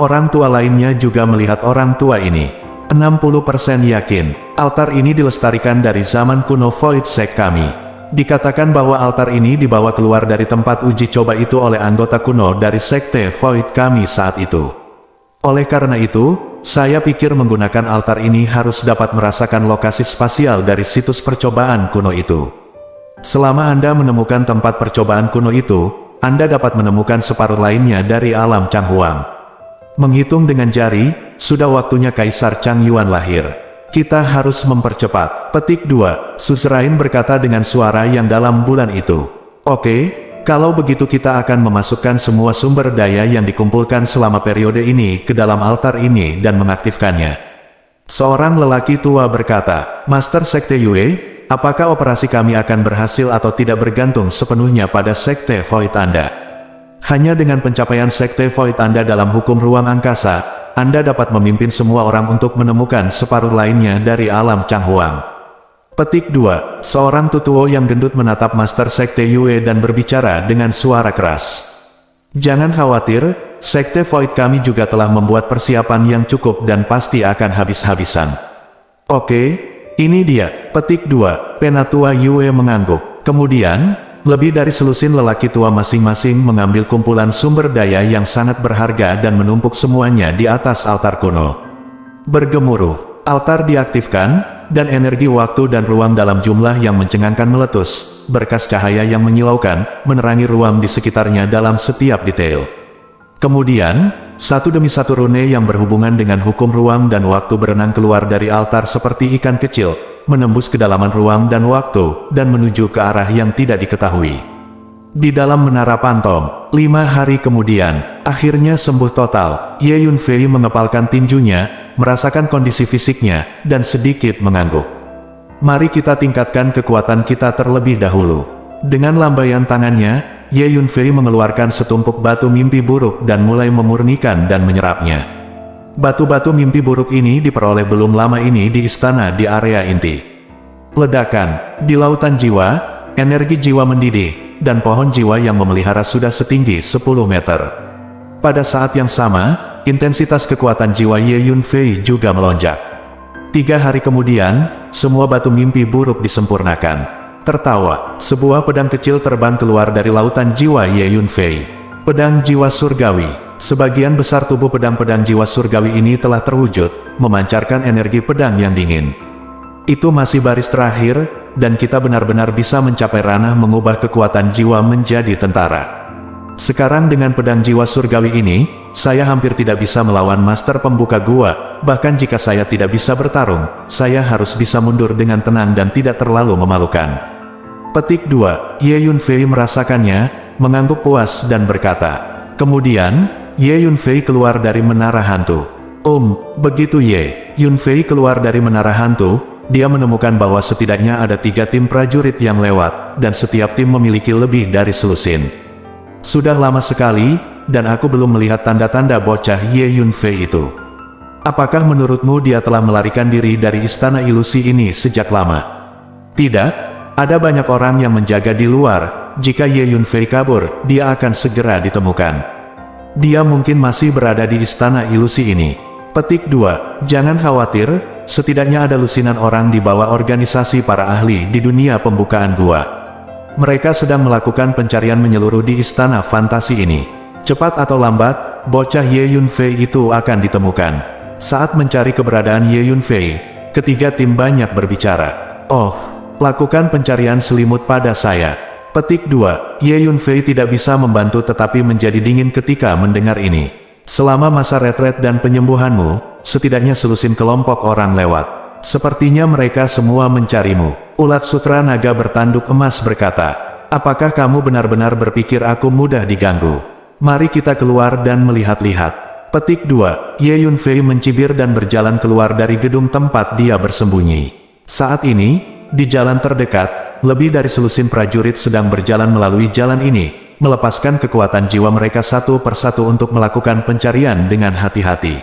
S2: Orang tua lainnya juga melihat orang tua ini. 60% yakin, altar ini dilestarikan dari zaman kuno Void Sect kami. Dikatakan bahwa altar ini dibawa keluar dari tempat uji coba itu oleh anggota kuno dari Sekte Void kami saat itu. Oleh karena itu, saya pikir menggunakan altar ini harus dapat merasakan lokasi spasial dari situs percobaan kuno itu. Selama Anda menemukan tempat percobaan kuno itu, Anda dapat menemukan separuh lainnya dari alam Changhuang. Menghitung dengan jari, sudah waktunya Kaisar Chang Yuan lahir. Kita harus mempercepat. Petik 2. Suzerain berkata dengan suara yang dalam bulan itu. Oke, kalau begitu kita akan memasukkan semua sumber daya yang dikumpulkan selama periode ini ke dalam altar ini dan mengaktifkannya. Seorang lelaki tua berkata, Master Sekte Yue, apakah operasi kami akan berhasil atau tidak bergantung sepenuhnya pada Sekte Void Anda. Hanya dengan pencapaian Sekte Void Anda dalam hukum ruang angkasa, Anda dapat memimpin semua orang untuk menemukan separuh lainnya dari alam Changhuang. Petik 2. Seorang tutuo yang gendut menatap Master Sekte Yue dan berbicara dengan suara keras. Jangan khawatir, Sekte Void kami juga telah membuat persiapan yang cukup dan pasti akan habis-habisan. Oke. Ini dia, petik 2, Penatua Yue mengangguk. Kemudian, lebih dari selusin lelaki tua masing-masing mengambil kumpulan sumber daya yang sangat berharga dan menumpuk semuanya di atas altar kuno. Bergemuruh, altar diaktifkan, dan energi waktu dan ruang dalam jumlah yang mencengangkan meletus, berkas cahaya yang menyilaukan, menerangi ruang di sekitarnya dalam setiap detail. Kemudian, satu demi satu rune yang berhubungan dengan hukum ruang dan waktu berenang keluar dari altar seperti ikan kecil, menembus kedalaman ruang dan waktu, dan menuju ke arah yang tidak diketahui. Di dalam menara Pantom, 5 hari kemudian, akhirnya sembuh total, Ye Yunfei mengepalkan tinjunya, merasakan kondisi fisiknya, dan sedikit mengangguk. Mari kita tingkatkan kekuatan kita terlebih dahulu. Dengan lambaian tangannya, Ye Yunfei mengeluarkan setumpuk batu mimpi buruk dan mulai memurnikan dan menyerapnya. Batu-batu mimpi buruk ini diperoleh belum lama ini di istana di area inti. Ledakan, di lautan jiwa, energi jiwa mendidih, dan pohon jiwa yang memelihara sudah setinggi 10 meter. Pada saat yang sama, intensitas kekuatan jiwa Ye Yunfei juga melonjak. 3 hari kemudian, semua batu mimpi buruk disempurnakan. Tertawa, sebuah pedang kecil terbang keluar dari lautan jiwa Ye Yunfei. Pedang jiwa surgawi. Sebagian besar tubuh pedang-pedang jiwa surgawi ini telah terwujud, memancarkan energi pedang yang dingin. Itu masih baris terakhir, dan kita benar-benar bisa mencapai ranah mengubah kekuatan jiwa menjadi tentara. Sekarang dengan pedang jiwa surgawi ini, saya hampir tidak bisa melawan master pembuka gua, bahkan jika saya tidak bisa bertarung, saya harus bisa mundur dengan tenang dan tidak terlalu memalukan. Petik 2, Ye Yunfei merasakannya, mengangguk puas dan berkata. Kemudian, Ye Yunfei keluar dari menara hantu. Begitu Ye Yunfei keluar dari menara hantu, dia menemukan bahwa setidaknya ada 3 tim prajurit yang lewat, dan setiap tim memiliki lebih dari selusin. Sudah lama sekali, dan aku belum melihat tanda-tanda bocah Ye Yunfei itu. Apakah menurutmu dia telah melarikan diri dari istana ilusi ini sejak lama? Tidak. Ada banyak orang yang menjaga di luar, jika Ye Yunfei kabur, dia akan segera ditemukan. Dia mungkin masih berada di istana ilusi ini. Petik 2, jangan khawatir, setidaknya ada lusinan orang di bawah organisasi para ahli di dunia pembukaan gua. Mereka sedang melakukan pencarian menyeluruh di istana fantasi ini. Cepat atau lambat, bocah Ye Yunfei itu akan ditemukan. Saat mencari keberadaan Ye Yunfei, ketiga tim banyak berbicara. Lakukan pencarian selimut pada saya. Petik 2. Ye Yunfei tidak bisa membantu tetapi menjadi dingin ketika mendengar ini. Selama masa retret dan penyembuhanmu, setidaknya selusin kelompok orang lewat. Sepertinya mereka semua mencarimu. Ulat sutra naga bertanduk emas berkata, apakah kamu benar-benar berpikir aku mudah diganggu? Mari kita keluar dan melihat-lihat. Petik 2. Ye Yunfei mencibir dan berjalan keluar dari gedung tempat dia bersembunyi. Saat ini, di jalan terdekat, lebih dari selusin prajurit sedang berjalan melalui jalan ini, melepaskan kekuatan jiwa mereka satu persatu untuk melakukan pencarian dengan hati-hati.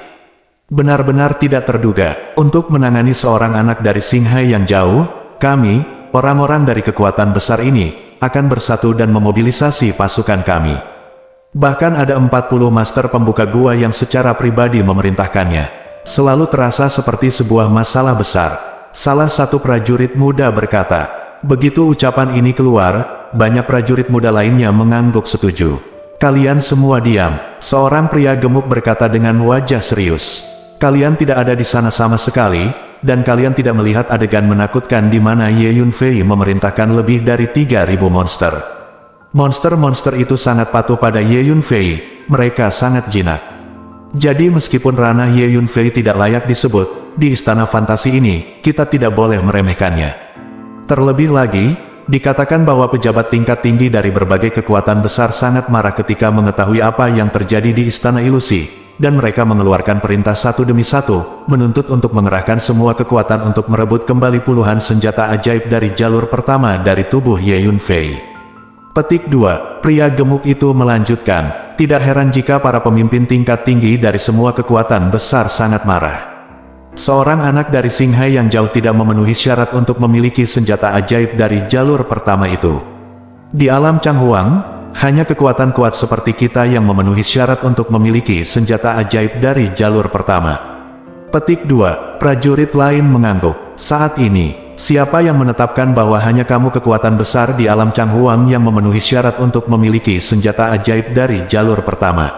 S2: Benar-benar tidak terduga, untuk menangani seorang anak dari Qinghai yang jauh, kami, orang-orang dari kekuatan besar ini, akan bersatu dan memobilisasi pasukan kami. Bahkan ada 40 master pembuka gua yang secara pribadi memerintahkannya. Selalu terasa seperti sebuah masalah besar. Salah satu prajurit muda berkata. Begitu ucapan ini keluar, banyak prajurit muda lainnya mengangguk setuju. Kalian semua diam, seorang pria gemuk berkata dengan wajah serius. Kalian tidak ada di sana sama sekali, dan kalian tidak melihat adegan menakutkan di mana Ye Yunfei memerintahkan lebih dari 3.000 monster. Monster-monster itu sangat patuh pada Ye Yunfei, mereka sangat jinak. Jadi meskipun ranah Ye Yunfei tidak layak disebut, di istana fantasi ini, kita tidak boleh meremehkannya. Terlebih lagi, dikatakan bahwa pejabat tingkat tinggi dari berbagai kekuatan besar sangat marah ketika mengetahui apa yang terjadi di Istana Ilusi, dan mereka mengeluarkan perintah satu demi satu, menuntut untuk mengerahkan semua kekuatan untuk merebut kembali puluhan senjata ajaib dari jalur pertama dari tubuh Ye Yunfei. Petik 2. Pria gemuk itu melanjutkan, tidak heran jika para pemimpin tingkat tinggi dari semua kekuatan besar sangat marah. Seorang anak dari Qinghai yang jauh tidak memenuhi syarat untuk memiliki senjata ajaib dari jalur pertama itu. Di alam Changhuang, hanya kekuatan kuat seperti kita yang memenuhi syarat untuk memiliki senjata ajaib dari jalur pertama. Petik 2. Prajurit lain mengangguk. Saat ini, siapa yang menetapkan bahwa hanya kamu kekuatan besar di alam Changhuang yang memenuhi syarat untuk memiliki senjata ajaib dari jalur pertama?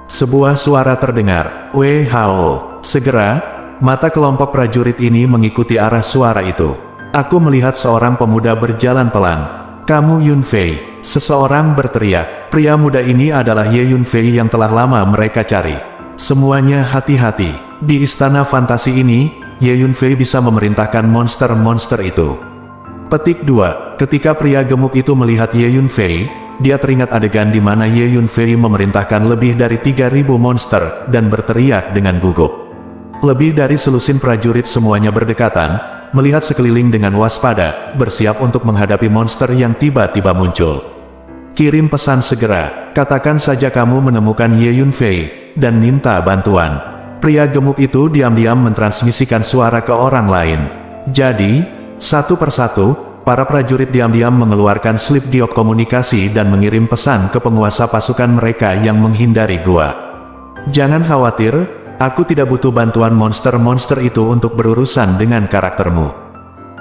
S2: Sebuah suara terdengar, Wei Hao. Segera, mata kelompok prajurit ini mengikuti arah suara itu. Aku melihat seorang pemuda berjalan pelan. Kamu Yunfei, seseorang berteriak. Pria muda ini adalah Ye Yunfei yang telah lama mereka cari. Semuanya hati-hati. Di istana fantasi ini, Ye Yunfei bisa memerintahkan monster-monster itu. Petik 2. Ketika pria gemuk itu melihat Ye Yunfei, dia teringat adegan di mana Ye Yunfei memerintahkan lebih dari 3.000 monster dan berteriak dengan gugup. Lebih dari selusin prajurit semuanya berdekatan, melihat sekeliling dengan waspada, bersiap untuk menghadapi monster yang tiba-tiba muncul. Kirim pesan segera, katakan saja kamu menemukan Ye Yunfei, dan minta bantuan. Pria gemuk itu diam-diam mentransmisikan suara ke orang lain. Jadi, satu persatu, para prajurit diam-diam mengeluarkan slip giok komunikasi dan mengirim pesan ke penguasa pasukan mereka yang menghindari gua. Jangan khawatir, aku tidak butuh bantuan monster-monster itu untuk berurusan dengan karaktermu.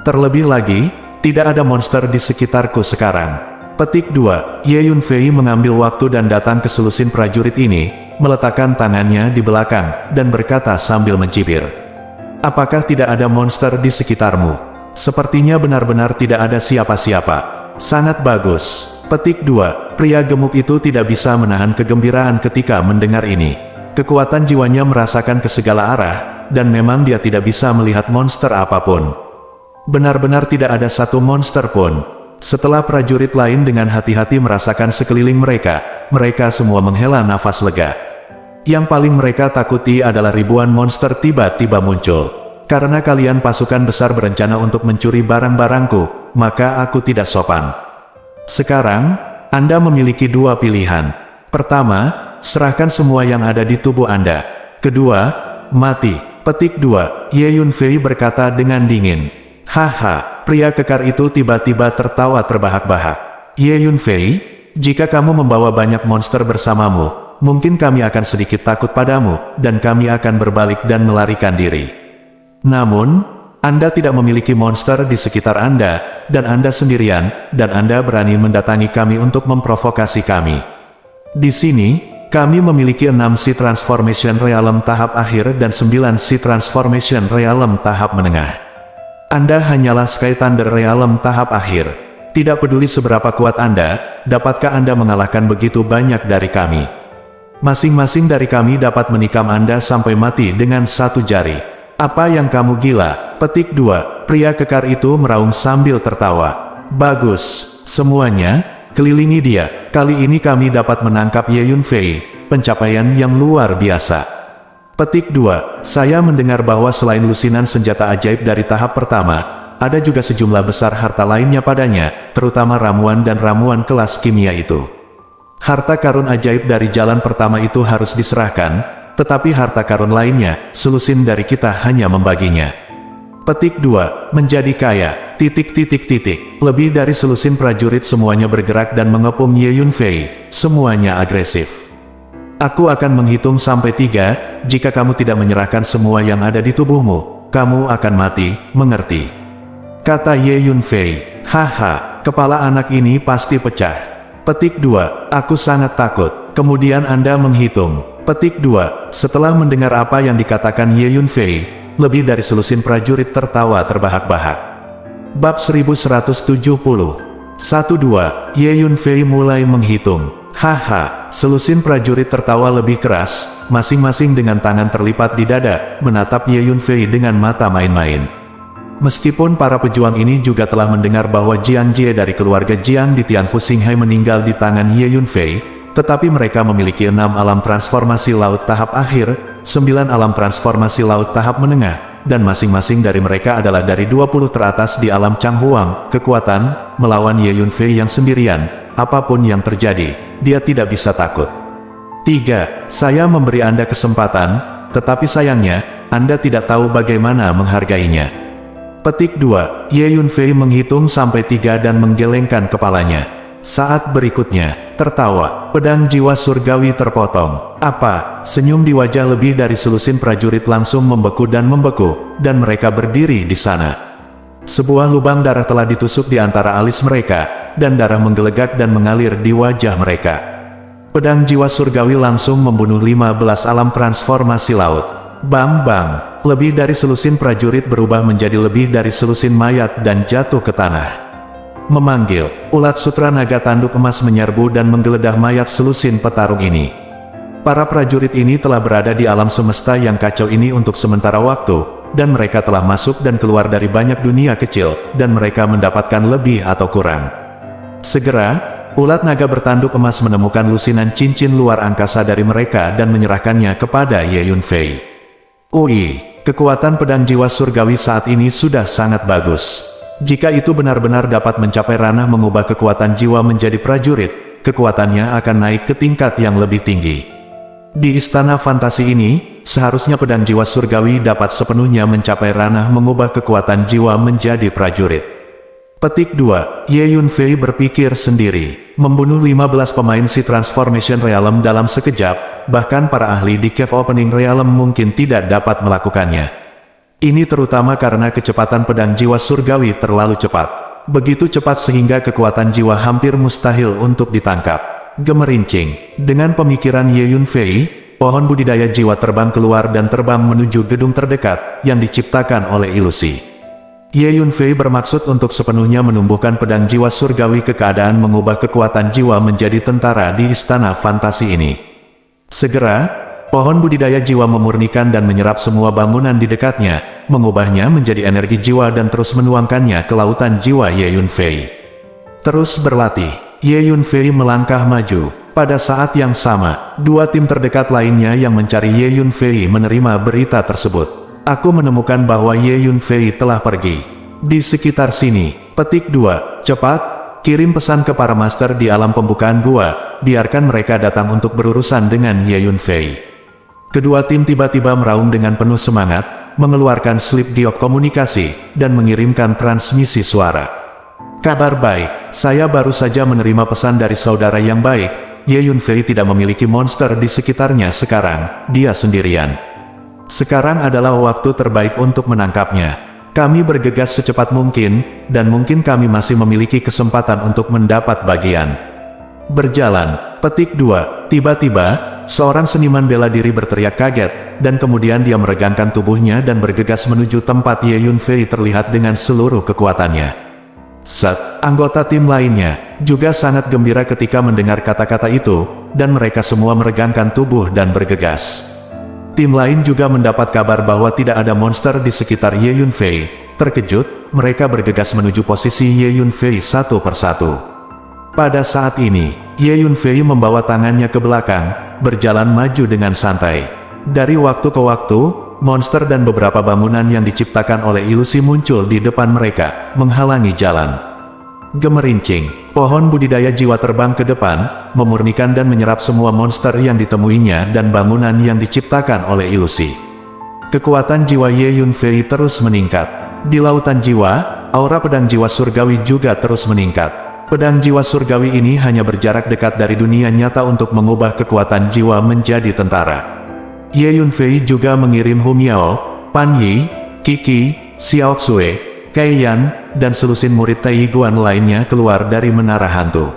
S2: Terlebih lagi, tidak ada monster di sekitarku sekarang. Petik 2. Ye Yunfei mengambil waktu dan datang ke selusin prajurit ini, meletakkan tangannya di belakang, dan berkata sambil mencibir. Apakah tidak ada monster di sekitarmu? Sepertinya benar-benar tidak ada siapa-siapa. Sangat bagus. Petik 2. Pria gemuk itu tidak bisa menahan kegembiraan ketika mendengar ini. Kekuatan jiwanya merasakan ke segala arah, dan memang dia tidak bisa melihat monster apapun. Benar-benar tidak ada satu monster pun. Setelah prajurit lain dengan hati-hati merasakan sekeliling mereka, mereka semua menghela nafas lega. Yang paling mereka takuti adalah ribuan monster tiba-tiba muncul. Karena kalian pasukan besar berencana untuk mencuri barang-barangku, maka aku tidak sopan. Sekarang, Anda memiliki dua pilihan. Pertama, serahkan semua yang ada di tubuh Anda. Kedua, mati. Petik 2. Ye Yunfei berkata dengan dingin. Haha, pria kekar itu tiba-tiba tertawa terbahak-bahak. Ye Yunfei, jika kamu membawa banyak monster bersamamu, mungkin kami akan sedikit takut padamu, dan kami akan berbalik dan melarikan diri. Namun, Anda tidak memiliki monster di sekitar Anda, dan Anda sendirian, dan Anda berani mendatangi kami untuk memprovokasi kami. Di sini, kami memiliki 6 Sea Transformation Realm tahap akhir dan 9 Sea Transformation Realm tahap menengah. Anda hanyalah Sky Thunder Realm tahap akhir. Tidak peduli seberapa kuat Anda, dapatkah Anda mengalahkan begitu banyak dari kami? Masing-masing dari kami dapat menikam Anda sampai mati dengan satu jari. Apa yang kamu gila? Petik 2. Pria kekar itu meraung sambil tertawa. Bagus, semuanya, kelilingi dia. Kali ini kami dapat menangkap Ye Yunfei, pencapaian yang luar biasa. Petik 2. Saya mendengar bahwa selain lusinan senjata ajaib dari tahap pertama, ada juga sejumlah besar harta lainnya padanya, terutama ramuan dan ramuan kelas kimia itu. Harta karun ajaib dari jalan pertama itu harus diserahkan, tetapi harta karun lainnya, selusin dari kita hanya membaginya. Petik 2. Menjadi kaya, ... Lebih dari selusin prajurit semuanya bergerak dan mengepung Ye Yunfei, semuanya agresif. Aku akan menghitung sampai 3, jika kamu tidak menyerahkan semua yang ada di tubuhmu, kamu akan mati, mengerti? Kata Ye Yunfei. Haha, kepala anak ini pasti pecah. Petik 2. Aku sangat takut. Kemudian Anda menghitung. Petik 2. Setelah mendengar apa yang dikatakan Ye Yunfei, lebih dari selusin prajurit tertawa terbahak-bahak. Bab 1170. 1-2. Ye Yunfei mulai menghitung. Haha, selusin prajurit tertawa lebih keras, masing-masing dengan tangan terlipat di dada, menatap Ye Yunfei dengan mata main-main. Meskipun para pejuang ini juga telah mendengar bahwa Jiang Jie dari keluarga Jiang di Tianfu Xinghai meninggal di tangan Ye Yunfei, tetapi mereka memiliki 6 alam transformasi laut tahap akhir, 9 alam transformasi laut tahap menengah, dan masing-masing dari mereka adalah dari 20 teratas di alam Changhuang. Kekuatan, melawan Ye Yunfei yang sendirian, apapun yang terjadi, dia tidak bisa takut. 3. Saya memberi Anda kesempatan, tetapi sayangnya, Anda tidak tahu bagaimana menghargainya. Petik 2. Ye Yunfei menghitung sampai 3 dan menggelengkan kepalanya. Saat berikutnya, tertawa, pedang jiwa surgawi terpotong. Apa? Senyum di wajah lebih dari selusin prajurit langsung membeku, dan mereka berdiri di sana. Sebuah lubang darah telah ditusuk di antara alis mereka, dan darah menggelegak dan mengalir di wajah mereka. Pedang jiwa surgawi langsung membunuh 15 alam transformasi laut. Bam bam, lebih dari selusin prajurit berubah menjadi lebih dari selusin mayat dan jatuh ke tanah. Memanggil, ulat sutra naga tanduk emas menyerbu dan menggeledah mayat selusin petarung ini. Para prajurit ini telah berada di alam semesta yang kacau ini untuk sementara waktu, dan mereka telah masuk dan keluar dari banyak dunia kecil, dan mereka mendapatkan lebih atau kurang. Segera, ulat naga bertanduk emas menemukan lusinan cincin luar angkasa dari mereka dan menyerahkannya kepada Ye Yunfei. Ui, kekuatan pedang jiwa surgawi saat ini sudah sangat bagus. Jika itu benar-benar dapat mencapai ranah mengubah kekuatan jiwa menjadi prajurit, kekuatannya akan naik ke tingkat yang lebih tinggi. Di istana fantasi ini, seharusnya pedang jiwa surgawi dapat sepenuhnya mencapai ranah mengubah kekuatan jiwa menjadi prajurit. Petik 2. Ye Yunfei berpikir sendiri. Membunuh 15 pemain si Transformation Realm dalam sekejap, bahkan para ahli di Cave Opening Realm mungkin tidak dapat melakukannya. Ini terutama karena kecepatan pedang jiwa surgawi terlalu cepat. Begitu cepat sehingga kekuatan jiwa hampir mustahil untuk ditangkap. Gemerincing. Dengan pemikiran Ye Yunfei, pohon budidaya jiwa terbang keluar dan terbang menuju gedung terdekat, yang diciptakan oleh ilusi. Ye Yunfei bermaksud untuk sepenuhnya menumbuhkan pedang jiwa surgawi ke keadaan mengubah kekuatan jiwa menjadi tentara di istana fantasi ini. Segera, pohon budidaya jiwa memurnikan dan menyerap semua bangunan di dekatnya, mengubahnya menjadi energi jiwa dan terus menuangkannya ke lautan jiwa Ye Yunfei. Terus berlatih, Ye Yunfei melangkah maju. Pada saat yang sama, 2 tim terdekat lainnya yang mencari Ye Yunfei menerima berita tersebut. Aku menemukan bahwa Ye Yunfei telah pergi. Di sekitar sini. Petik 2. Cepat, kirim pesan ke para master di alam pembukaan gua, biarkan mereka datang untuk berurusan dengan Ye Yunfei. Kedua tim tiba-tiba meraung dengan penuh semangat, mengeluarkan slip giok komunikasi, dan mengirimkan transmisi suara. Kabar baik, saya baru saja menerima pesan dari saudara yang baik. Ye Yunfei tidak memiliki monster di sekitarnya sekarang, dia sendirian. Sekarang adalah waktu terbaik untuk menangkapnya. Kami bergegas secepat mungkin, dan mungkin kami masih memiliki kesempatan untuk mendapat bagian. Berjalan. Petik 2. Tiba-tiba, seorang seniman bela diri berteriak kaget, dan kemudian dia meregangkan tubuhnya dan bergegas menuju tempat Ye Yunfei terlihat dengan seluruh kekuatannya. Anggota tim lainnya juga sangat gembira ketika mendengar kata-kata itu, dan mereka semua meregangkan tubuh dan bergegas. Tim lain juga mendapat kabar bahwa tidak ada monster di sekitar Ye Yunfei. Terkejut, mereka bergegas menuju posisi Ye Yunfei satu persatu. Pada saat ini, Ye Yunfei membawa tangannya ke belakang, berjalan maju dengan santai. Dari waktu ke waktu, monster dan beberapa bangunan yang diciptakan oleh ilusi muncul di depan mereka, menghalangi jalan. Gemerincing, pohon budidaya jiwa terbang ke depan, memurnikan dan menyerap semua monster yang ditemuinya dan bangunan yang diciptakan oleh ilusi. Kekuatan jiwa Ye Yunfei terus meningkat. Di lautan jiwa, aura pedang jiwa surgawi juga terus meningkat. Pedang jiwa surgawi ini hanya berjarak dekat dari dunia nyata untuk mengubah kekuatan jiwa menjadi tentara. Ye Yunfei juga mengirim Hu Miao, Pan Yi, Qi, Xiao Xue, Kai Yan, dan selusin murid Tai Guan lainnya keluar dari menara hantu.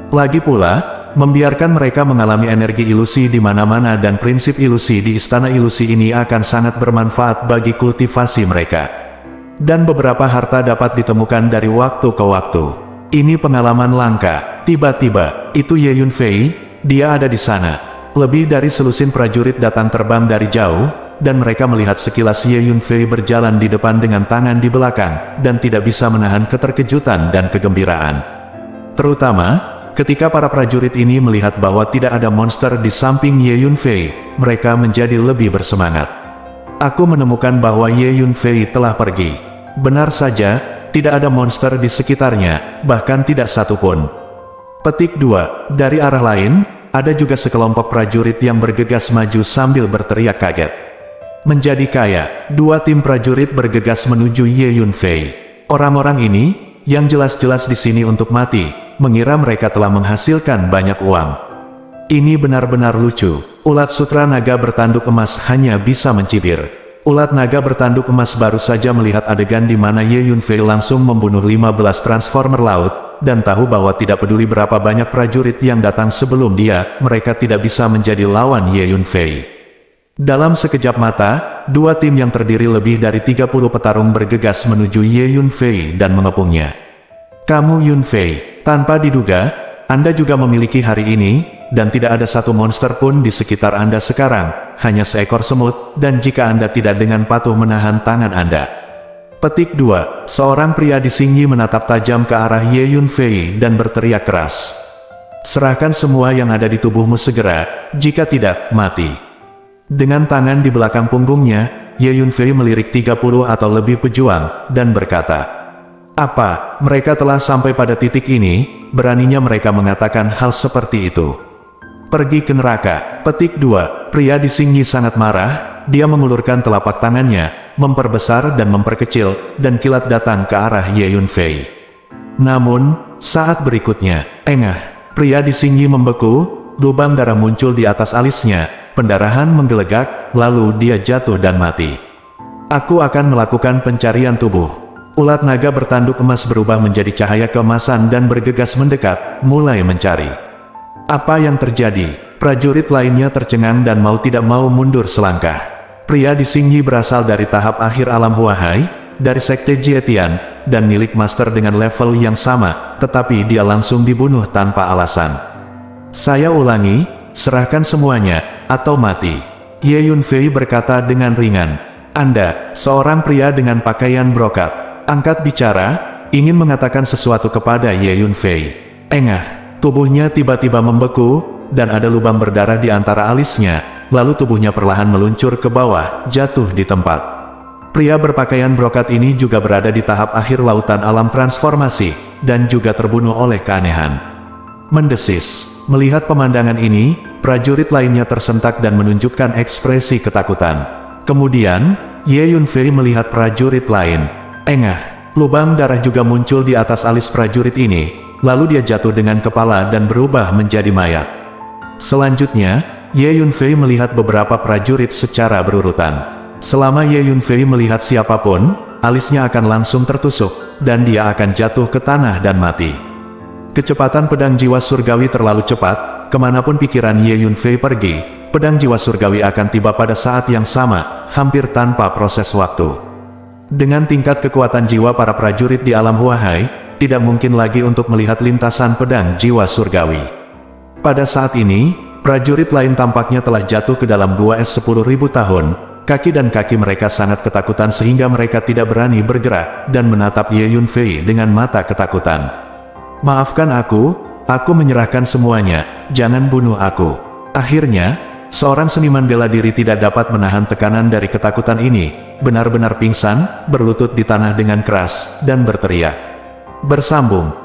S2: Lagi pula, membiarkan mereka mengalami energi ilusi di mana-mana dan prinsip ilusi di istana ilusi ini akan sangat bermanfaat bagi kultivasi mereka. Dan beberapa harta dapat ditemukan dari waktu ke waktu. Ini pengalaman langka. Tiba-tiba, itu Ye Yunfei, dia ada di sana. Lebih dari selusin prajurit datang terbang dari jauh, dan mereka melihat sekilas Ye Yunfei berjalan di depan dengan tangan di belakang, dan tidak bisa menahan keterkejutan dan kegembiraan. Terutama, ketika para prajurit ini melihat bahwa tidak ada monster di samping Ye Yunfei, mereka menjadi lebih bersemangat. Aku menemukan bahwa Ye Yunfei telah pergi. Benar saja, tidak ada monster di sekitarnya, bahkan tidak satu pun. Petik 2. Dari arah lain, ada juga sekelompok prajurit yang bergegas maju sambil berteriak kaget. Menjadi kaya, dua tim prajurit bergegas menuju Ye Yunfei. Orang-orang ini, yang jelas-jelas di sini untuk mati, mengira mereka telah menghasilkan banyak uang. Ini benar-benar lucu. Ulat sutra naga bertanduk emas hanya bisa mencibir. Ulat naga bertanduk emas baru saja melihat adegan di mana Ye Yunfei langsung membunuh 15 transformer laut, dan tahu bahwa tidak peduli berapa banyak prajurit yang datang sebelum dia, mereka tidak bisa menjadi lawan Ye Yunfei. Dalam sekejap mata, dua tim yang terdiri lebih dari 30 petarung bergegas menuju Ye Yunfei dan mengepungnya. Kamu Yunfei, tanpa diduga, Anda juga memiliki hari ini, dan tidak ada satu monster pun di sekitar Anda sekarang, hanya seekor semut, dan jika Anda tidak dengan patuh menahan tangan Anda. Petik 2. Seorang pria di Xingyi menatap tajam ke arah Ye Yunfei dan berteriak keras. Serahkan semua yang ada di tubuhmu segera, jika tidak, mati. Dengan tangan di belakang punggungnya, Ye Yunfei melirik 30 atau lebih pejuang, dan berkata, "Apa, mereka telah sampai pada titik ini, beraninya mereka mengatakan hal seperti itu. Pergi ke neraka." Petik 2. Pria di Xingyi sangat marah, dia mengulurkan telapak tangannya, memperbesar dan memperkecil, dan kilat datang ke arah Ye Yunfei. Namun, saat berikutnya, pria di Xingyi membeku, lubang darah muncul di atas alisnya, pendarahan menggelegak, lalu dia jatuh dan mati. Aku akan melakukan pencarian tubuh. Ulat naga bertanduk emas berubah menjadi cahaya keemasan dan bergegas mendekat, mulai mencari. Apa yang terjadi? Prajurit lainnya tercengang dan mau tidak mau mundur selangkah. Pria di Xingyi berasal dari tahap akhir alam Huahai, dari sekte Jietian, dan milik master dengan level yang sama, tetapi dia langsung dibunuh tanpa alasan. Saya ulangi, serahkan semuanya, atau mati. Ye Yunfei berkata dengan ringan. Anda, seorang pria dengan pakaian brokat, angkat bicara, ingin mengatakan sesuatu kepada Ye Yunfei. Tubuhnya tiba-tiba membeku, dan ada lubang berdarah di antara alisnya. Lalu tubuhnya perlahan meluncur ke bawah, jatuh di tempat. Pria berpakaian brokat ini juga berada di tahap akhir lautan alam transformasi, dan juga terbunuh oleh keanehan. Mendesis. Melihat pemandangan ini, prajurit lainnya tersentak dan menunjukkan ekspresi ketakutan. Kemudian, Ye Yunfei melihat prajurit lain. Lubang darah juga muncul di atas alis prajurit ini, lalu dia jatuh dengan kepala dan berubah menjadi mayat. Selanjutnya, Ye Yunfei melihat beberapa prajurit secara berurutan. Selama Ye Yunfei melihat siapapun, alisnya akan langsung tertusuk, dan dia akan jatuh ke tanah dan mati. Kecepatan pedang jiwa surgawi terlalu cepat, kemanapun pikiran Ye Yunfei pergi, pedang jiwa surgawi akan tiba pada saat yang sama, hampir tanpa proses waktu. Dengan tingkat kekuatan jiwa para prajurit di alam Huahai, tidak mungkin lagi untuk melihat lintasan pedang jiwa surgawi. Pada saat ini, prajurit lain tampaknya telah jatuh ke dalam gua es 10.000 tahun. Kaki dan kaki mereka sangat ketakutan sehingga mereka tidak berani bergerak dan menatap Ye Yunfei dengan mata ketakutan. Maafkan aku menyerahkan semuanya, jangan bunuh aku. Akhirnya, seorang seniman bela diri tidak dapat menahan tekanan dari ketakutan ini, benar-benar pingsan, berlutut di tanah dengan keras, dan berteriak. Bersambung.